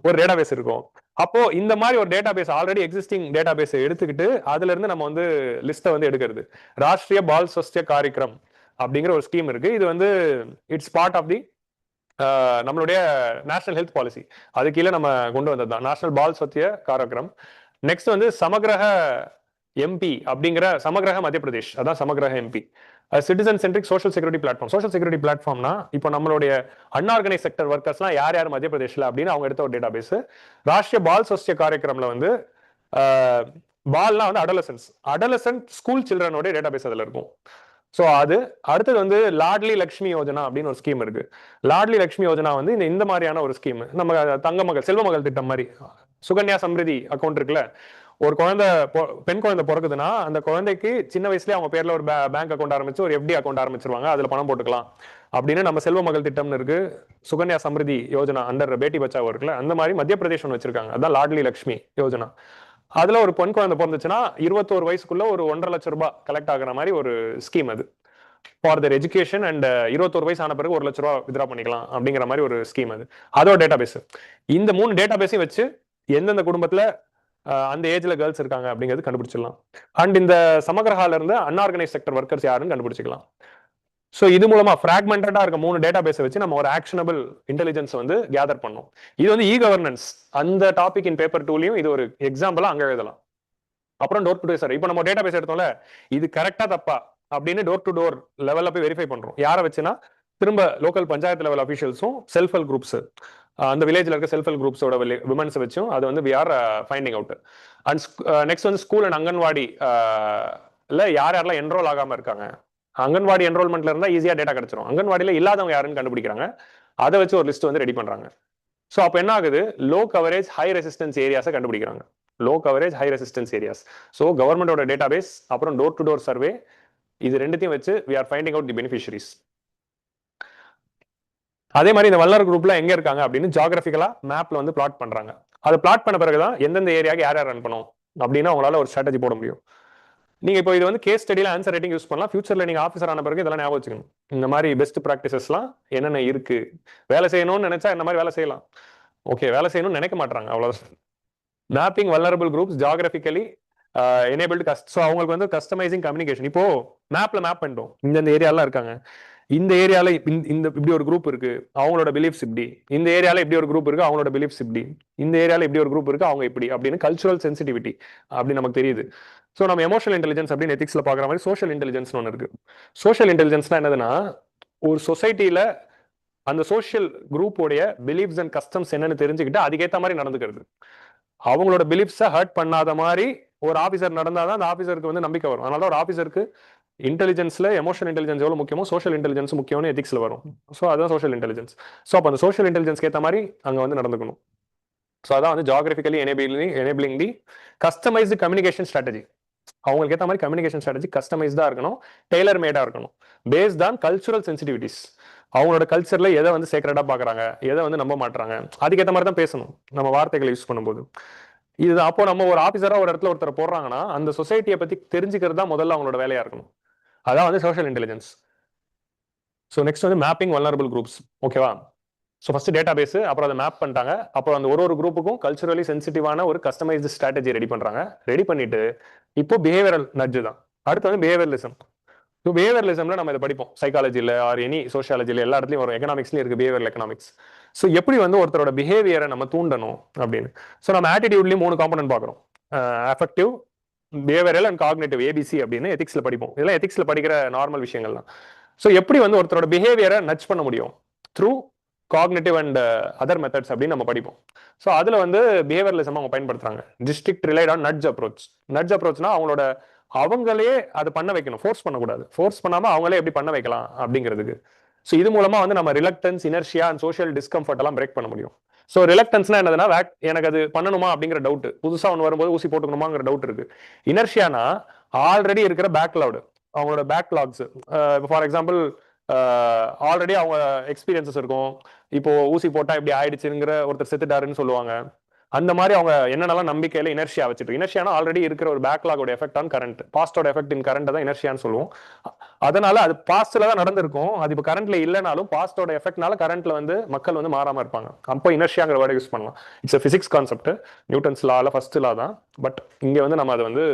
ஒரு டேட்டா பேஸ் இருக்கும். அப்போ இந்த மாதிரி ஒரு database already existing database எடுத்துக்கிட்டு அதுல இருந்து நம்ம வந்து லிஸ்ட்டை வந்து எடுக்கிறது. ராஷ்டிரிய பால் ஸ்வஸ்திய காரிக்ரம் அப்படிங்கிற ஒரு ஸ்கீம் இருக்கு. இது வந்து இட்ஸ் பார்ட் ஆஃப் தி நம்மளுடைய நேஷனல் ஹெல்த் பாலிசி. அது கீழே நம்ம கொண்டு வந்தது தான் நேஷனல் பால் ஸ்வஸ்திய காரிக்ரம். நெக்ஸ்ட் வந்து சமகிரக எம்பி அப்படிங்கிற சமகிரக மத்திய பிரதேஷ், அதான் Samagra MP, citizen centric social security platform. Social security பிளாட்ஃபார்ம்னா இப்போ நம்மளுடைய அன்ஆர்கனைஸ் செக்டர் ஒர்க்கர்ஸ்லாம் யார் யார் மத்திய பிரதேஷ்ல அப்படின்னு அவங்க எடுத்த ஒரு டேட்டா பேஸ். ராஷ்டிரிய பால் ஸ்வஸ்திய காரிக்ரம்ல வந்து பால்னா வந்து அடலசன்ட் ஸ்கூல் சில்ட்ரனோட டேட்டா பேஸ் அதுல இருக்கும். ஸோ அது அடுத்தது வந்து லாட்லி லக்ஷ்மி யோஜனா அப்படின்னு ஒரு ஸ்கீம் இருக்கு. லாட்லி லக்ஷ்மி யோஜனா வந்து இந்த மாதிரியான ஒரு ஸ்கீம், நம்ம தங்க மகள் செல்வ மகள் திட்டம் மாதிரி. சுகன்யா சம்ரிதி அக்கௌண்ட் இருக்குல்ல, ஒரு குழந்தை பெண் குழந்தை பிறக்குதுன்னா அந்த குழந்தைக்கு சின்ன வயசுலேயே அவங்க பேர்ல ஒரு பேங்க் அக்கௌண்ட் ஆரம்பிச்சு ஒரு எஃப்டி அக்கௌண்ட் ஆரம்பிச்சிருவாங்க, அதுல பணம் போட்டுக்கலாம் அப்படின்னு நம்ம செல்வ மகள் திட்டம்னு இருக்கு. சுகன்யா சம்ரிதி யோஜனா அண்டர் பேட்டி பச்சாவோ இருக்குல்ல, அந்த மாதிரி மத்திய பிரதேஷ் ஒன்று வச்சிருக்காங்க, அதான் லாட்லி லக்ஷ்மி யோஜனா. அதுல ஒரு பெண் குழந்தை பிறந்துச்சுன்னா 21 வயசுக்குள்ள ஒரு 1.5 லட்சம் ரூபாய் கலெக்ட் ஆகுற மாதிரி ஒரு ஸ்கீம் அது ஃபார் தர் எஜுகேஷன். அண்ட் 21 வயசு ஆன பிறகு 1 லட்ச ரூபாய் வித்ரா பண்ணிக்கலாம் அப்படிங்கிற மாதிரி ஒரு ஸ்கீம் அது. அதோட டேட்டா பேஸ். இந்த 3 டேட்டா பேஸையும் வச்சு எந்தெந்த குடும்பத்துல அந்த ஏஜ்ல கேர்ள்ஸ் இருக்காங்க அப்படிங்கிறது கண்டுபிடிச்சிடலாம். அண்ட் இந்த சமகிரஹால இருந்து அன்ஆர்கனைஸ் செக்டர் ஒர்க்கர்ஸ் யாருன்னு கண்டுபிடிச்சிக்கலாம். ஸோ இது மூலமா ஃப்ராக்மெண்டடா இருக்க 3 டேட்டா பேஸை வச்சு நம்ம ஒரு ஆக்ஷனபிள் இன்டெலிஜென்ஸ் வந்து கேதர் பண்ணோம். இது வந்து இ கவர்னன்ஸ் அந்த டாபிக் இன் பேப்பர் டூலையும் இது ஒரு எக்ஸாம்பிளா அங்க எழுதலாம். அப்புறம் டோர் டு டோர் சார், இப்போ நம்ம டேட்டா பேஸ் எடுத்தோம்ல, இது கரெக்டா தப்பா அப்படின்னு டோர் டு டோர் லெவல்ல போய் வெரிஃபை பண்றோம். யாரை வச்சுன்னா திரும்ப லோக்கல் பஞ்சாயத்து லெவல் அஃபீஷியல்ஸும் செல்ஃப் ஹெல்ப் குரூப்ஸ், அந்த வில்லேஜ்ல இருக்க செல்ஃப் ஹெல்ப் குரூப்ஸோட விமன்ஸ் வச்சும் அது வந்து we are finding out. And next வந்து ஸ்கூல் அண்ட் அங்கன்வாடி யார் யாரெல்லாம் என்ரோல் ஆகாம இருக்காங்க, அங்கன்வாடி என்ரோல்மெண்ட்ல இருந்தா ஈஸியா டேட்டா கிடைச்சிரும். அங்கன்வாடியில இல்லாதவங்க யாருன்னு கண்டுபிடிக்கிறாங்க, அதை வச்சு ஒரு லிஸ்ட் வந்து ரெடி பண்றாங்க. ஸோ அப்போ என்ன ஆகுது, லோ கவரேஜ் ஹை ரெசிஸ்டன்ஸ் ஏரியாஸை கண்டுபிடிக்கிறாங்க. Low coverage high resistance areas. So கவர்மெண்டோட டேட்டாபேஸ் அப்புறம் டோர் டு டோர் சர்வே இது ரெண்டுத்தையும் வச்சு we are finding out the beneficiaries. அதே மாதிரி இந்த வல்லர் குரூப்ல எங்க இருக்காங்க அப்படின்னு ஜியோகிராபிக்கலா மேப்ல வந்து பிளாட் பண்றாங்க. அது பிளாட் பண்ண பிறகுதான் எந்தெந்த ஏரியாவுக்கு யார் யார் ரன் பண்ணும் அப்படின்னு அவங்களால ஒரு ஸ்ட்ராட்டஜி போட முடியும். நீங்க இப்போ இது வந்து கேஸ் ஸ்டடியில ஆன்சர் ரைட்டிங் யூஸ் பண்ணலாம். ஃபியூச்சர்ல நீங்க ஆஃபீஸர் ஆன பிறகு இதெல்லாம் ஞாபகம் வச்சுக்கணும். இந்த மாதிரி பெஸ்ட் ப்ராக்டிசஸ்லாம் என்னென்ன இருக்கு, வேலை செய்யணும்னு நினைச்சா இந்த மாதிரி வேலை செய்யலாம். ஓகே, வேலை செய்யணும்னு நினைக்க மாட்டாங்க, அவ்வளவுதான். Mapping vulnerable groups geographically enabled so அவங்களுக்கு வந்து கஸ்டமைசிங் கம்யூனிகேஷன். இப்போ மேப்ல மேப் பண்ணிட்டோம், இந்த ஏரியாலாம் இருக்காங்க, இந்த ஏரியால இந்த இப்படி ஒரு குரூப் இருக்கு, அவங்களோட பிலீஃப்ஸ் இப்படி, இந்த ஏரியால இப்படி ஒரு குரூப் இருக்கு, அவங்களோட பிலீஃப்ஸ் இப்படி, இந்த ஏரியால இப்படி ஒரு குரூப் இருக்கு, அவங்க இப்படி அப்படின்னு கல்ச்சுரல் சென்சிட்டிவிட்டி அப்படி நமக்கு தெரியுது. ஸோ நம்ம எமோஷனல் இன்டெலிஜென்ஸ் அப்படின்னு எத்திக்ஸ்ல பாக்குற மாதிரி சோஷியல் இன்டெலிஜென்ஸ் ஒன்று இருக்கு. சோஷியல் இன்டெலிஜென்ஸ்னா என்னதுன்னா, ஒரு சொசைட்டில அந்த சோஷியல் குரூப்போடைய பிலீஃப்ஸ் அண்ட் கஸ்டம்ஸ் என்னன்னு தெரிஞ்சுக்கிட்டு அதுக்கேற்ற மாதிரி நடந்துக்கிறது. அவங்களோட பிலீஃப்ஸை ஹர்ட் பண்ணாத மாதிரி ஒரு ஆஃபீஸர் நடந்தாதான் அந்த ஆஃபீஸருக்கு வந்து நம்பிக்கை வரும். அதனால ஒரு ஆஃபீஸருக்கு இன்டெலிஜென்ஸ்ல எமோஷனல் இன்டெலிஜென்ஸ் எவ்வளவு முக்கியமோ சோஷியல் இன்டெலிஜென்ஸ் முக்கியம்னு எத்திக்ஸ்ல வரும். ஸோ அதான் சோஷியல் இன்டெலிஜென்ஸ். ஸோ அப்போ அந்த சோஷியல் இன்டெலிஜென்ஸ்க்கு ஏற்ற மாதிரி அங்கே வந்து நடந்துக்கணும். ஸோ அதான் வந்து ஜியோகிராபிக்கலி எனேபிளிங் தி கஸ்டமைஸ்டு கம்யூனிகேஷன் ஸ்ட்ராட்டஜி. அவங்களுக்கு ஏற்ற மாதிரி கம்யூனிகேஷன் ஸ்ட்ராட்டஜி கஸ்டமைஸ்டா இருக்கணும், டெய்லர் மேடா இருக்கணும், பேஸ்ட் ஆன் கல்ச்சுரல் சென்சிட்டிவிட்டிஸ். அவங்களோட கல்ச்சர்ல எதை வந்து சேக்ரடா பாக்குறாங்க, எதை வந்து நம்ப மாட்டாங்க, அதுக்கேற்ற மாதிரி தான் பேசணும் நம்ம வார்த்தைகளை யூஸ் பண்ணும்போது. இது அப்போ நம்ம ஒரு ஆஃபீஸரா ஒரு இடத்துல ஒருத்தர் போடுறாங்கன்னா அந்த சொசைட்டியை பத்தி தெரிஞ்சுக்கிறது தான் முதல்ல அவங்களோட வேலையா இருக்கணும். அதான் வந்து சோஷியல் இன்டெலிஜென்ஸ். ஸோ நெக்ஸ்ட் வந்து மேப்பிங் வல்னரபிள் குரூப்ஸ். ஓகேவா? ஸோ ஃபர்ஸ்ட் டேட்டா பேஸ், அப்புறம் அதை மேப் பண்ணிட்டாங்க, அப்புறம் அந்த ஒரு குரூப்புக்கும் கல்ச்சுரலி சென்சிட்டிவான ஒரு கஸ்டமைஸ்டு ஸ்ட்ராட்டஜி ரெடி பண்றாங்க. ரெடி பண்ணிட்டு இப்போ பிஹேவியரல் நட்ஜ் தான் அடுத்து வந்து பிஹேவியரலிசம். ஸோ பிஹேவியரலிசம்ல நம்ம இதை படிப்போம், சைக்காலஜியில் ஆர் எனி சோஷியாலஜியில் எல்லா இடத்துலையும் வரும், எக்கனாமிக்ஸ்லையும் இருக்கு பிஹேவியரல் எக்கனாமிக்ஸ். ஸோ எப்படி வந்து ஒருத்தரோட பிஹேவியரை நம்ம தூண்டணும் அப்படின்னு. ஸோ நம்ம ஆட்டிடியூட்லையும் 3 காம்பனன்ட் பார்க்குறோம், affective, behavioural and cognitive, ABC அப்படின்னு எத்திக்ஸ்ல படிப்போம். இதெல்லாம் எத்திக்ஸ்ல படிக்கிற நார்மல் விஷயங்கள் தான். ஸோ எப்படி வந்து ஒருத்தரோட பிஹேவியரை நட்ஜ் பண்ண முடியும் through cognitive and other methods அப்படின்னு நம்ம படிப்போம். ஸோ அதுல வந்து பிஹேவியரலிசம் அவங்க பயன்படுத்துறாங்க. District relied on nudge approach. Nudge அப்ரோச்னா அவங்களே அது பண்ண வைக்கணும், ஃபோர்ஸ் பண்ணக்கூடாது. ஃபோர்ஸ் பண்ணாம அவங்களே எப்படி பண்ண வைக்கலாம் அப்படிங்கிறதுக்கு. ஸோ இது மூலமா வந்து நம்ம reluctance, inertia and social discomfort எல்லாம் பிரேக் பண்ண முடியும். ஸோ ரிலக்டன்ஸ்னா என்னதுன்னா, எனக்கு அது பண்ணணுமா அப்படிங்கிற டவுட், புதுசா ஒன்று வரும்போது ஊசி போட்டுக்கணுமாங்கிற டவுட் இருக்கு. இனர்ஷியானா ஆல்ரெடி இருக்கிற பேக்லாக், அவங்களோட பேக்லாக்ஸ். ஃபார் எக்ஸாம்பிள் ஆல்ரெடி அவங்க எக்ஸ்பீரியன்சஸ் இருக்கும். இப்போ ஊசி போட்டா இப்படி ஆயிடுச்சுங்கிற ஒருத்தர் செத்துட்டாருன்னு சொல்லுவாங்க. அந்த மாதிரி அவங்க என்னென்னலாம் நம்பிக்கையில இனர்ஷியா வச்சுட்டு, இனர்ஷியானா ஆல்ரெடி இருக்கிற ஒரு பேக்லாகோட எஃபெக்ட் ஆன் கரண்ட், பாஸ்டோட எஃபெக்ட் இன் கரண்ட் தான் இனர்ஷியான்னு சொல்லுவோம். அதனால அது பாஸ்ட்ல தான் நடந்திருக்கும், அது இப்போ கரண்ட்ல இல்லைனாலும் பாஸ்டோட எஃபெக்ட்னால கரண்ட்ல வந்து மக்கள் வந்து மாறாம இருப்பாங்க. அப்போ இனர்ஷியாங்கிற வேர்டை யூஸ் பண்ணலாம். இட்ஸ் பிசிக்ஸ் கான்செப்ட், நியூட்டன்ஸ் லால ஃபர்ஸ்ட் லா தான். பட் இங்க வந்து நம்ம அதை வந்து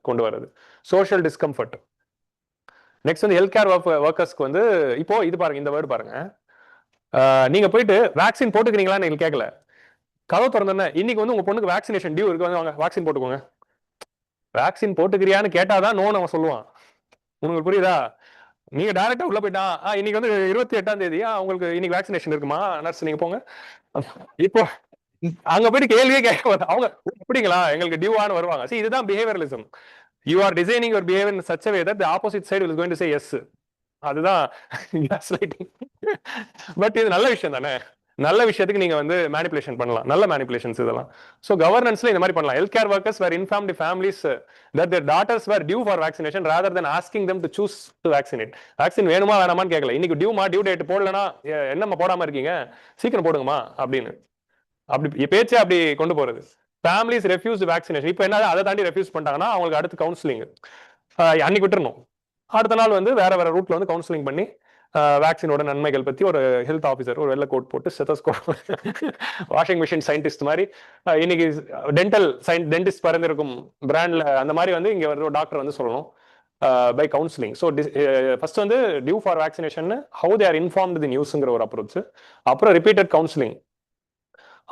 கொண்டு வர்றது. Social discomfort. நெக்ஸ்ட் வந்து ஹெல்த் கேர் ஒர்க்கர்ஸ்க்கு வந்து இப்போ இது பாருங்க, இந்த வேர்டு பாருங்க. நீங்க போயிட்டு வேக்சின் போட்டுக்கிறீங்களான்னு எனக்கு கேட்கல, கதவு திறந்தோன்னே இன்னைக்கு வந்து உங்க பொண்ணுக்கு வேக்சினேஷன் டியூ இருக்கு, வந்து வாங்க வேக்சின் போட்டுக்கோங்க. வேக்சின் போட்டுக்கிறியான்னு கேட்டாதான் நோன்னு அவன் சொல்லுவான். உங்களுக்கு புரியுதா? நீங்க டைரக்டா உள்ள போயிட்டா, இன்னைக்கு வந்து 28ஆம் தேதி உங்களுக்கு இன்னைக்கு வேக்சினேஷன் இருக்குமா நர்ஸ், நீங்க போங்க. இப்போ அங்க போயிட்டு கேள்வியே கேட்க அவங்க அப்படிங்களா எங்களுக்கு டியூவான்னு வருவாங்க. சரி, இதுதான் behaviouralism. You are designing your behaviour in such a way that the opposite side is going to say yes. அதுதான் gaslighting. பட் இது நல்ல விஷயம் தானே, நல்ல விஷயத்துக்கு நீங்க வந்து மேனிபுலேஷன் பண்ணலாம், நல்ல மேனிபுலேஷன்ஸ் இதெல்லாம். சோ கவர்னன்ஸ்ல இந்த மாதிரி பண்ணலாம். Health care workers were informed families that their daughters were due for vaccination rather than asking them to choose to vaccinate. Vaccine வேணுமா வேணாமான்னு கேட்கல, இன்னைக்கு டியூ டேட் போடலன்னா என்னம்மா போடாம இருக்கீங்க, சீக்கிரம் போடுங்கம்மா அப்படின்னு. அப்படி பேச்சே அப்படி கொண்டு போறது. Families refused vaccination. இப்போ என்ன அதை தாண்டி ரெஃப்யூஸ் பண்ணிட்டாங்கன்னா அவங்களுக்கு அடுத்து கவுன்சிலிங் அன்னைக்கு விட்டுறணும். அடுத்த நாள் வந்து வேற ரூட்ல வந்து கவுன்சிலிங் பண்ணி வேக்சினோட நன்மைகள் பத்தி ஒரு ஹெல்த் ஆஃபீஸர் ஒரு வெள்ளை கோட் போட்டு ஸ்டெத்தோஸ்கோப், வாஷிங் மிஷின் சயின்டிஸ்ட் மாதிரி, இன்னைக்கு டென்டிஸ்ட் பறந்திருக்கும் பிராண்ட்ல அந்த மாதிரி வந்து இங்க ஒரு டாக்டர் வந்து சொல்லணும் பை கவுன்சிலிங். ஸோ ஃபர்ஸ்ட் வந்து due for vaccination, how they are informed the நியூஸ்ங்கிற ஒரு அப்ரோச். அப்புறம் ரிப்பீட்டட் கவுன்சிலிங்.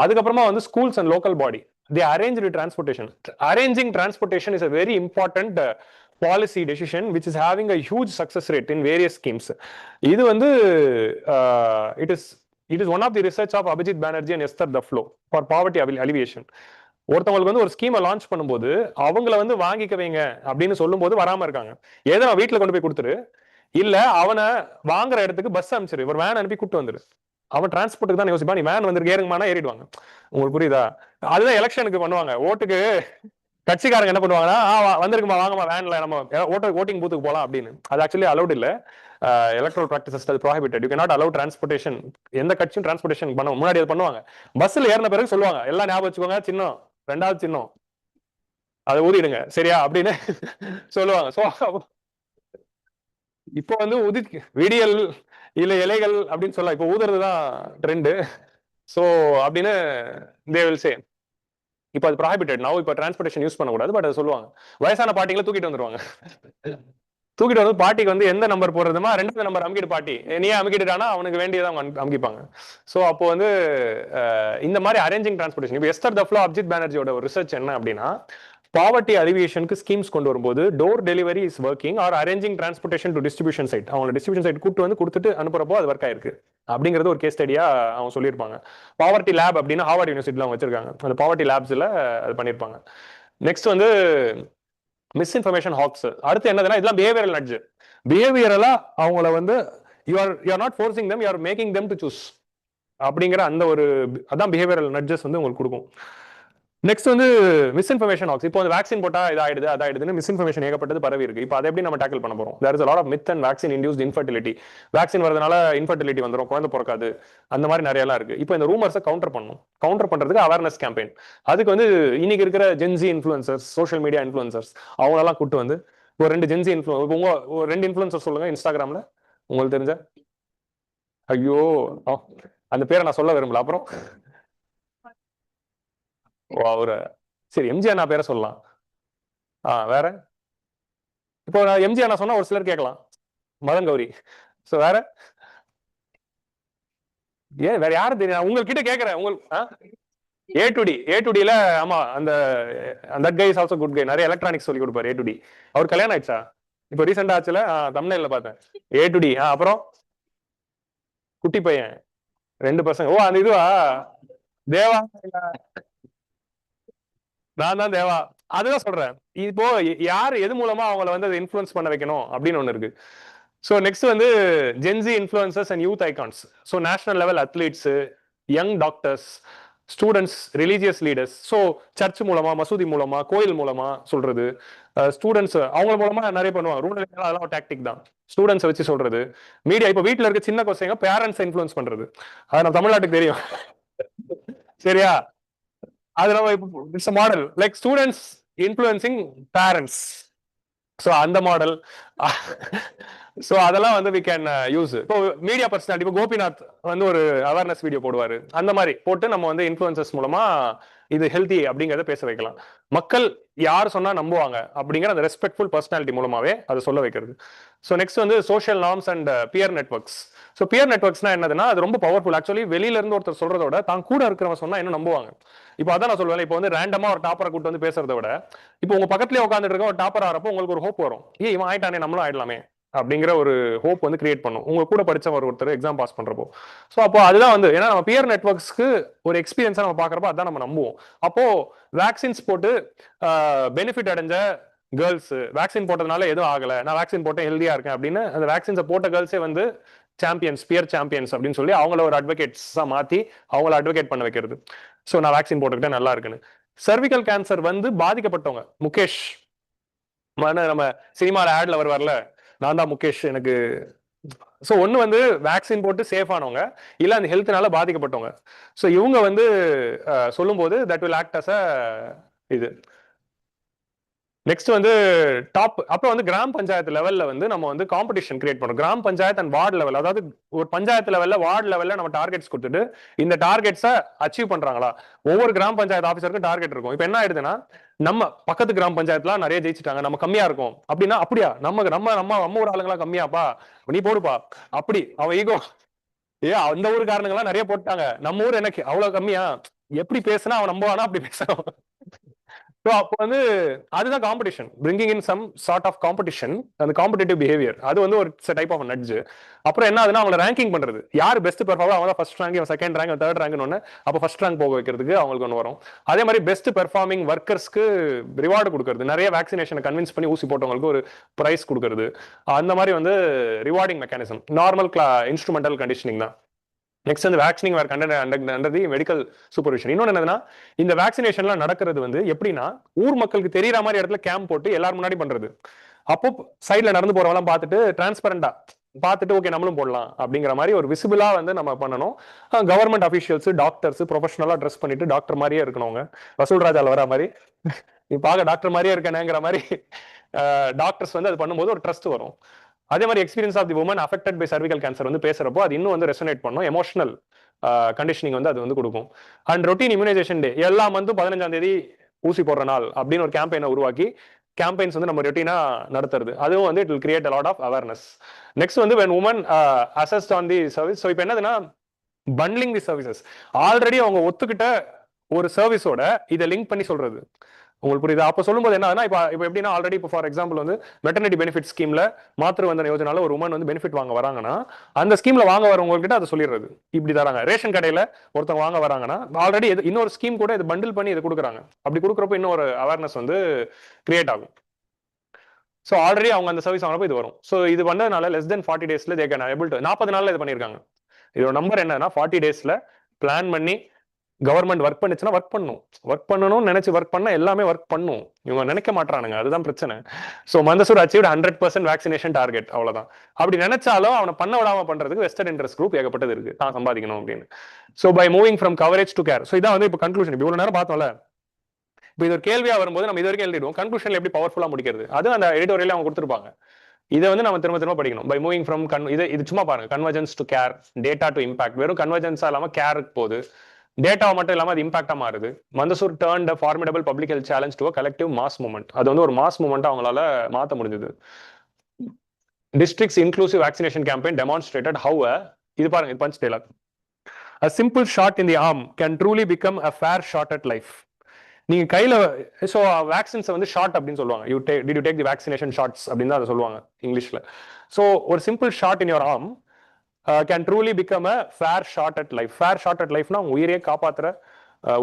அதுக்கப்புறமா வந்து schools and local body they arrange transportation. Arranging transportation is a very important policy decision which is having a huge success rate in various schemes. இது வந்து it is one of the research of Abhijit Banerjee and Esther Duflo for poverty alleviation. ஒருத்தவங்களுக்கு வந்து ஒரு ஸ்கீமை launch பண்ணும்போது அவங்கள வந்து வாங்கிக்க வைங்க அப்படின்னு சொல்லும் போது வராம இருக்காங்க. ஏதோ வீட்டுல கொண்டு போய் கொடுத்துரு, இல்ல அவனை வாங்குற இடத்துக்கு பஸ் அனுப்பிச்சிரு, ஒரு வேன் அனுப்பி கூட்டு வந்துரு. அவன் டிரான்ஸ்போர்ட்டுக்கு தான் யோசிப்பான். நீ வேன் வந்து ஏறுங்கம்மானா ஏறிடுவாங்க. உங்களுக்கு புரியுதா? அதுதான் எலெக்ஷனுக்கு பண்ணுவாங்க. ஓட்டுக்கு கட்சிக்காரங்க என்ன பண்ணுவாங்கன்னா, வந்திருக்குமா வாங்கம்மா வேன்ல நம்ம ஓட்டிங் பூத்துக்கு போலாம் அப்படின்னு. அது ஆக்சுவலி அலௌட் இல்ல. எலக்ட்ரல் பிராக்டிசஸ் அது ப்ராஹிபிட்டட். You cannot அலௌ transportation. எந்த கட்சியும் டிரான்ஸ்போர்டேஷன் பண்ண முன்னாடி அது பண்ணுவாங்க. பஸ்ல ஏறின பிறகு சொல்லுவாங்க, எல்லாம் ஞாபகம் வச்சுக்கோங்க, சின்னம் 2வது சின்னம் அதை ஊதிடுங்க சரியா அப்படின்னு சொல்லுவாங்க. சோ இப்போ வந்து விடியல் இல்ல இலைகள் அப்படின்னு சொல்லலாம். இப்போ ஊதுறதுதான் ட்ரெண்ட். சோ அப்படின்னு தே வில் சே. இப்போ அது ப்ராஹிபிட்டட் நவ். இப்போ டிரான்ஸ்போர்டேஷன் யூஸ் பண்ணக்கூடாது. பட் அது சொல்லுவாங்க. வயசான பாட்டிகளை தூக்கிட்டு வந்துருவாங்க. தூக்கிட்டு வந்து பாட்டிக்கு வந்து எந்த நம்பர் போடுறதுமா 2வது நம்பர் அமுக்கிட்டு பாட்டி நீ அமுக்கிட்டுட்டானா அவனுக்கு வேண்டியதான் அமுக்கிப்பாங்க. சோ அப்போ வந்து இந்த மாதிரி அரேஞ்சிங் டிரான்ஸ்போர்டேஷன். இப்போ எஸ்தர் தஃப்லோ அபிஜித் பானர்ஜியோட ஒரு ரிசர்ச் என்ன அப்படின்னா, பாவர்ட்டி அலிவியேஷனுக்கு ஸ்கீம்ஸ் கொண்டு வரும்போது door delivery is working or arranging transportation to distribution site. அவங்க டிஸ்ட்ரிபியூஷன் சைட் கூட்டு வந்து கொடுத்துட்டு அனுப்புறப்போ அது ஒர்க் ஆயிருக்கு அப்படிங்கிறது ஒரு கேஸ் ஸ்டடியா அவங்க சொல்லியிருப்பாங்க. பாவர்ட்டி லேப் அப்படின்னு ஹார்வர்ட் யூனிவர்சிட்டியில் அவங்க வச்சிருக்காங்க. அந்த பாவர்ட்டி லேப்ஸ்ல அது பண்ணியிருப்பாங்க. நெக்ஸ்ட் வந்து மிஸ்இன்ஃபர்மேஷன் ஹாக்ஸ். அடுத்து என்னதுன்னா இதெல்லாம் பிஹேவியரல் நட்ஜ். பிஹேவியரலா அவங்கள வந்து you are not forcing them, you are making them to choose அப்படிங்கிற அந்த ஒரு அதான் பிஹேவியரல் நட்ஜஸ் வந்து உங்களுக்கு கொடுக்கும். நெக்ஸ்ட் வந்து மிஸ்இன்ஃபர்மேஷன் ஹாக்ஸ். இப்போ வந்து வேக்சின் போட்டா இதாயிடுது அதாயிடுதுன்னு மிஸ்இன்ஃபர்மேஷன் ஏகப்பட்டது பரவி இருக்கு. இப்போ அதை எப்படி நம்ம டேக்கிள் பண்ண போறோம்? There is a lot of myth and vaccine induced infertility. Vaccine வரதுனால இன்ஃபர்டிலிட்டி வந்துடும், குழந்தை பிறக்காது, அந்த மாதிரி நிறைய எல்லாம் இருக்கு. இப்போ இந்த ரூமர்ஸை கவுண்டர் பண்ணணும். கவுண்டர் பண்றதுக்கு அவேர்னஸ் கேம்பெயின். அதுக்கு வந்து இன்னைக்கு இருக்கிற Gen Z influencers, social media influencers அவங்களெல்லாம் கூட்டு வந்து ஒரு 2 ஜென்சி உங்க ஒரு 2 இன்ஃபுளுசர் சொல்லுங்க இன்ஸ்டாகிராம்ல உங்களுக்கு தெரிஞ்ச. ஐயோ அந்த பேரை நான் சொல்ல விரும்பல. அப்புறம் அவரு சரி எம்ஜிஆர் நான் பேரை சொல்லலாம். வேற இப்போ எம்ஜிஆர் நான் சொன்னா ஒரு சிலர் கேட்கலாம் மதன் கௌரி. சோ வேற ஏன் வேற யாரும் தெரியும் உங்ககிட்ட கேக்குறேன். உங்களுக்கு ஏ டு டில ஆமா அந்த that guy is also good guy. நிறைய எலக்ட்ரானிக்ஸ் சொல்லி கொடுப்பாரு ஏ டு டி. அவர் கல்யாணம் ஆயிடுச்சா? இப்போ ரீசெண்டா ஆச்சுல தமிழ்ல பார்த்தேன் ஏ டு டி. அப்புறம் குட்டி பையன் 2 பசங்க. ஓ அந்த இதுவா தேவா? நான் தான் தேவா. அதுதான் சொல்றேன். இப்போ யார் எது மூலமா அவங்கள வந்து இன்ஃபுளுன்ஸ் பண்ண வைக்கணும் அப்படின்னு ஒண்ணு இருக்கு. ஸோ நெக்ஸ்ட் வந்து Gen Z influencers and youth icons. So national level athletes, young doctors, students, religious leaders. So church மூலமா, மசூதி மூலமா, கோயில் மூலமா சொல்றது. ஸ்டூடெண்ட்ஸ் அவங்க மூலமா நிறைய பண்ணுவாங்க. ரூரல் அதெல்லாம் ஒரு டாக்டிக் தான். ஸ்டூடெண்ட்ஸ் வச்சு சொல்றது. மீடியா இப்போ வீட்டில் இருக்க சின்ன கொசைங்க பேரண்ட்ஸ் இன்ஃபுளுன்ஸ் பண்றது. அது நம்ம தமிழ்நாட்டுக்கு தெரியும். சரியா? அது நம்ம it's model like students influencing parents. So அந்த மாடல். ஸோ அதெல்லாம் வந்து வி கேன் யூஸ். இப்போ மீடியா பர்சனாலிட்டி இப்போ கோபிநாத் வந்து ஒரு அவேர்னஸ் வீடியோ போடுவாரு. அந்த மாதிரி போட்டு நம்ம வந்து இன்ஃபுளுசர்ஸ் மூலமா இது ஹெல்தி அப்படிங்கிறத பேச வைக்கலாம். மக்கள் யார் சொன்னா நம்புவாங்க அப்படிங்கிற அந்த ரெஸ்பெக்ட்ஃபுல் பர்சனாலிட்டி மூலமாவே அதை சொல்ல வைக்கிறது. ஸோ நெக்ஸ்ட் வந்து social norms and peer networks. So peer நெட்வொர்க்ஸ்னா என்னதுன்னா அது ரொம்ப பவர்ஃபுல். ஆக்சுவலி வெளியில இருந்து ஒருத்தர் சொல்றதோட தான் கூட இருக்கிறவங்க சொன்னா என்ன நம்புவாங்க. இப்போ அதான் நான் சொல்லுவேன். இப்போ வந்து ரேண்டமா ஒரு டாப்பரை கூட்டு வந்து பேசுறத விட இப்போ உங்க பக்கத்துலயே உட்காந்துட்டு இருக்க ஒரு டாப்பர் ஆறப்போ உங்களுக்கு ஒரு ஹோப் வரும். இவன் ஆயிட்டானே நம்மளும் ஆயிடலாமே அப்படிங்கிற ஒரு ஹோப் வந்து கிரியேட் பண்ணும் உங்க கூட படிச்ச ஒருத்தர் எக்ஸாம் பாஸ் பண்றப்போ. ஸோ அப்போ அதுதான் வந்து ஏன்னா நம்ம பியர் நெட்வொர்க்ஸ்க்கு ஒரு எக்ஸ்பீரியன்ஸா நம்ம பாக்குறப்போ அதான் நம்ம நம்புவோம். அப்போ வேக்சின்ஸ் போட்டு பெனிஃபிட் அடைஞ்ச கேர்ள்ஸ் வேக்சின் போட்டதுனால எதுவும் ஆகல, நான் வேக்சின் போட்டேன் ஹெல்தியா இருக்கேன் அப்படின்னு அந்த வேக்சின்ஸை போட்ட கேர்ள்ஸே வந்து சாம்பியன்ஸ், பியர் சாம்பியன்ஸ் அப்படின்னு சொல்லி அவங்கள ஒரு அட்வொகேட்ஸா மாத்தி அவங்கள அட்வொகேட் பண்ண வைக்கிறது. ஸோ நான் வேக்சின் போட்டுக்கிட்டேன் நல்லா இருக்குன்னு. சர்விக்கல் கேன்சர் வந்து பாதிக்கப்பட்டவங்க முகேஷ் நம்ம சினிமால ஆட்ல வருவார்ல, நான் தான் முகேஷ் எனக்கு. ஸோ ஒன்னு வந்து வேக்சின் போட்டு சேஃப் ஆனவங்க, இல்ல அந்த ஹெல்த்னால பாதிக்கப்பட்டவங்க. ஸோ இவங்க வந்து சொல்லும்போது that will act as a இது. நெக்ஸ்ட் வந்து டாப். அப்புறம் வந்து கிராம பஞ்சாயத்து லெவல்ல வந்து நம்ம வந்து காம்படிஷன் கிரியேட் பண்றோம். கிராம பஞ்சாயத்து அண்ட் வார்டு லெவல், அதாவது ஒரு பஞ்சாயத்து லெவல்ல வார்டு லெவல்ல நம்ம டார்கெட்ஸ் கொடுத்துட்டு இந்த டார்கெட்ஸை அச்சீவ் பண்றாங்களா, ஒவ்வொரு கிராம பஞ்சாயத்து ஆஃபீஸருக்கும் டார்கெட் இருக்கும். இப்போ என்ன ஆயிடுதுன்னா நம்ம பக்கத்து கிராம பஞ்சாயத்துலாம் நிறைய ஜெயிச்சிட்டாங்க, நம்ம கம்மியா இருக்கும் அப்படின்னா அப்படியா நம்ம நம்ம நம்ம நம்ம ஊர் ஆளுங்களா கம்மியாப்பா நீ போடுப்பா அப்படி அவன் ஈகோ அந்த ஊர் காரணங்கள்லாம் நிறைய போட்டாங்க, நம்ம ஊர் எனக்கு அவ்வளவு கம்மியா எப்படி பேசினா அவன் நம்புவானா அப்படி பேசணும். அப்போ வந்து அதுதான் competition, bringing in some sort of competition, அந்த காம்படிட்டிவ் பிஹேவியர் அது வந்து ஒரு டைப் ஆஃப் நட்ஜ். அப்புறம் என்ன ஆகுதுன்னா அவங்களை ரேங்கிங் பண்றது, யார் பெஸ்ட் பெர்ஃபார்மர் அவங்க தான் first rank, second rank, third rank ஒன்று, அப்போ ஃபர்ஸ்ட் ரேங்க் போக வைக்கிறதுக்கு அவங்களுக்கு ஒன்று வரும். அதே மாதிரி பெஸ்ட் பெர்ஃபார்மிங் ஒர்க்கர்ஸ்க்கு ரிவார்டு கொடுக்கறது, நிறைய வேக்சினேஷனை கன்வின்ஸ் பண்ணி ஊசி போட்டவங்களுக்கு ஒரு பிரைஸ் கொடுக்கறது, அந்த மாதிரி வந்து rewarding mechanism. Normal instrumental conditioning தான். நெக்ஸ்ட் வந்து வேக்சினிங் வேர் அண்டர் தி மெடிக்கல் சூப்பர்விஷன். இன்னொன்று என்னதுன்னா, இந்த வேக்சினேஷன்லாம் நடக்கிறது வந்து எப்படின்னா, ஊர் மக்களுக்கு தெரியற மாதிரி இடத்துல கேம்ப் போட்டு எல்லாரும் முன்னாடி பண்றது. அப்போ சைட்ல நடந்து போறவெல்லாம் பார்த்துட்டு டிரான்ஸ்பரண்டா பார்த்துட்டு ஓகே நம்மளும் போடலாம் அப்படிங்கிற மாதிரி ஒரு விசிபிளா வந்து நம்ம பண்ணணும். கவர்மெண்ட் அபிஷியல்ஸ், டாக்டர்ஸ் ப்ரொஃபஷனலா ட்ரெஸ் பண்ணிட்டு டாக்டர் மாதிரியே இருக்கணுங்க. வசூல் ராஜால வர மாதிரி நீ பார்க்க டாக்டர் மாதிரியே இருக்கணுங்கிற மாதிரி டாக்டர்ஸ் வந்து அது பண்ணும்போது ஒரு ட்ரஸ்ட் வரும். அதே மாதிரி experience of the woman affected by cervical cancer வந்து பேசுறப்போ அது இன்னும் வந்து ரெசனேட் பண்ணும். எமோஷனல் கண்டிஷனிங் வந்து அது வந்து கொடுக்கும். அண்ட் ரொட்டீன் இம்யூனைசேஷன் டே எல்லா மந்த்தும் 15ஆம் தேதி ஊசி போடுற நாள் அப்படின்னு ஒரு கேம்பெயினை உருவாக்கி கேம்பெயின்ஸ் வந்து நம்ம ரொட்டீனா நடத்துறது. அதுவும் வந்து it will create a lot of awareness. Next வந்து when women assessed on the service. So இப்போ என்னதுன்னா பண்ட்லிங் தி சர்வீசஸ். ஆல்ரெடி அவங்க ஒத்துக்கிட்ட ஒரு சர்வீஸோட இதை லிங்க் பண்ணி சொல்றது. உங்களுக்கு புரியுது? அப்போ சொல்லும்போது என்னன்னா இப்போ எப்படின்னா ஆல்ரெடி இப்போ ஃபார் எக்ஸாம்பிள் வந்து மெட்டர்னிட்டி பெனிஃபிட் ஸ்கீம்ல மாத்திரு வந்தன யோஜனால ஒரு உமன் வந்து பெனிஃபிட் வாங்க வராங்கன்னா அந்த ஸ்கீம்ல வாங்க வரவங்க கிட்ட அதை சொல்லிடுறது. இப்படி தராங்க. ரேஷன் கடையில ஒருத்தவங்க வாங்க வராங்கன்னா ஆல்ரெடி இன்னொரு ஸ்கீம் கூட இது பண்டில் பண்ணி இது கொடுக்குறாங்க. அப்படி கொடுக்குறப்ப இன்னொரு அவேர்னஸ் வந்து கிரியேட் ஆகும். ஸோ ஆல்ரெடி அவங்க அந்த சர்வீஸ் வாங்குறப்ப இது வரும். ஸோ இது பண்ணதுனால லெஸ் தென் 40 டேஸ்ல தே கேன் ஏபிள் டு 40 நாள்ல இது பண்ணியிருக்காங்க. இதோட நம்பர் என்னன்னா 40 டேஸ்ல பிளான் பண்ணி கவர்மெண்ட் ஒர்க் பண்ணுச்சுன்னா ஒர்க் பண்ணணும்னு நினைச்சு ஒர்க் பண்ணா எல்லாமே ஒர்க் பண்ணும். இவங்க நினைக்க மாட்டானுங்க, அதுதான் பிரச்சனை. ஸோ மந்தசூர் அச்சீவ் 100% வேக்சினேஷன் டார்கெட், அவ்வளவுதான். அப்படி நினைச்சாலும் அவனை பண்ண விடாம பண்றதுக்கு வெஸ்டர்ன் இன்ட்ரெஸ்ட் குரூப் ஏகப்பட்டது இருக்கு, தான் சம்பாதிக்கணும் அப்படின்னு. So by moving from coverage to care. So இதான் வந்து இப்போ கன்க்ளூஷன். இப்போ இவ்வளவு நேரம் பார்த்தோம்ல, இப்போ இது ஒரு கேள்வியா வரும்போது நம்ம இது வரைக்கும் எழுதிடுவோம். கன்க்ளூஷன்ல எப்படி பவர்ஃபுல்லா முடிக்கிறது, அது அந்த எடிட்டோரியல் அவங்க கொடுத்துருப்பாங்க. இதை வந்து நம்ம திரும்ப திரும்ப படிக்கணும். பை மூவிங் ஃப்ரம் இது சும்மா பாருங்க, convergence to care, data to impact. வெறும் கன்வர்ஜென்ஸா இல்லாம கேருக்கு போகுது, டேட்டா மட்டும் இல்லாம அது இம்பாக்டா மாறுது. மந்தசூர் turned a formidable public health challenge to a collective mass movement. அது வந்து ஒரு மாஸ் மூவ்மெண்ட் அவங்களால மாத்த முடிஞ்சது. Districts inclusive vaccination campaign demonstrated how இது பாருங்க, இது punch dialogue. A simple shot in the arm can truly become a fair shot at life. நீங்க கையில ஸோ வேக்சின்ஸ் வந்து ஷார்ட் அப்படின்னு சொல்லுவாங்க. Did you take the vaccination shots அப்படின்னு தான் அதை சொல்லுவாங்க இங்கிலீஷ்ல. ஸோ ஒரு simple shot in your arm can truly become a fair shot at life. Fair shot at லைஃப்னா உங்க உயிரே காப்பாத்துற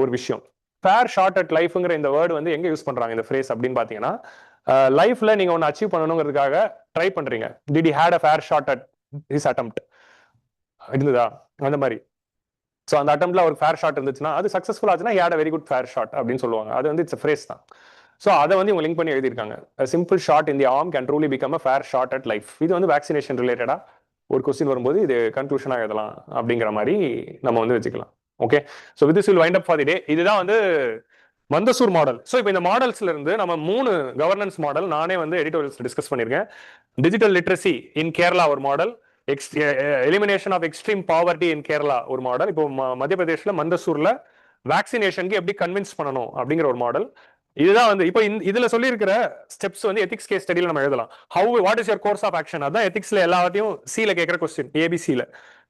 ஒரு விஷயம். ஃபேர் ஷாட் அட் லைஃப்ங்கிற இந்த வேர்டு வந்து எங்க யூஸ் பண்றாங்க இந்த ஃப்ரேஸ் அப்படின்னு பாத்தீங்கன்னா, லைஃப்ல நீங்க ஒன்னு அச்சீவ் பண்ணணுங்கிறதுக்காக ட்ரை பண்றீங்க. Did you had a fair shot at his attempt இருந்ததா, அந்த மாதிரி. ஸோ அந்த அட்டெம்ப்ட்ல ஒரு ஃபேர் ஷாட் இருந்துச்சுன்னா அது சக்ஸஸ்ஃபுல் ஆச்சுன்னா had a very good fair shot அப்படின்னு சொல்லுவாங்க. அது வந்து இட்ஸ் ஃப்ரேஸ் தான். ஸோ அதை வந்து இவங்க லிங்க் பண்ணி எழுதியிருக்காங்க. Simple shot in the arm can truly become a fair shot at life. இது வந்து வேக்சினேஷன் ரிலேட்டடா ஒரு கொஸ்டின் வரும்போது இது கன்க்ளூஷனாக எழுதலாம் அப்படிங்கிற மாதிரி நம்ம வந்து வச்சுக்கலாம். Okay, so with this will wind up for the day. இதுதான் வந்து மந்தசூர் மாடல். ஸோ இப்போ இந்த மாடல்ஸ்ல இருந்து நம்ம 3 கவர்னன்ஸ் மாடல் நானே வந்து எடிட்டோரியல்ஸ் டிஸ்கஸ் பண்ணியிருக்கேன். டிஜிட்டல் லிட்ரஸி இன் கேரளா ஒரு model, elimination of extreme poverty in Kerala ஒரு மாடல், இப்போ மத்திய பிரதேஷ்ல மந்தசூர்ல வேக்சினேஷனுக்கு எப்படி கன்வின்ஸ் பண்ணணும் அப்படிங்கிற ஒரு மாடல். இதுதான் வந்து இப்போ இதுல சொல்லி இருக்கிற ஸ்டெப்ஸ் வந்து எத்திக்ஸ் கேஸ் ஸ்டடியில நம்ம எழுதலாம். What is your course of action, அதான் எத்திக்ஸ்ல எல்லாத்தையும் சில கேட்கிற கொஸ்டின். ஏபிசில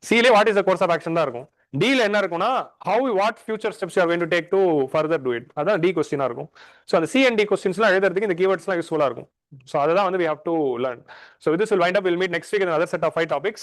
சில what is the course of action தான் இருக்கும். டில என்ன இருக்கும்னா what future steps you are going to take to further to it, அதான் டி கொஸ்டினா இருக்கும். ஸோ அந்த சி அண்ட் டி கொஸ்டின்ஸ்லாம் எழுதுறதுக்கு இந்த கீவேர்ட்ஸ்லாம் யூஸ்ஃபுல்லா இருக்கும். ஸோ அதுதான் வந்து we have to learn. So with this will wind up, we'll meet next week in another set of 5 topics.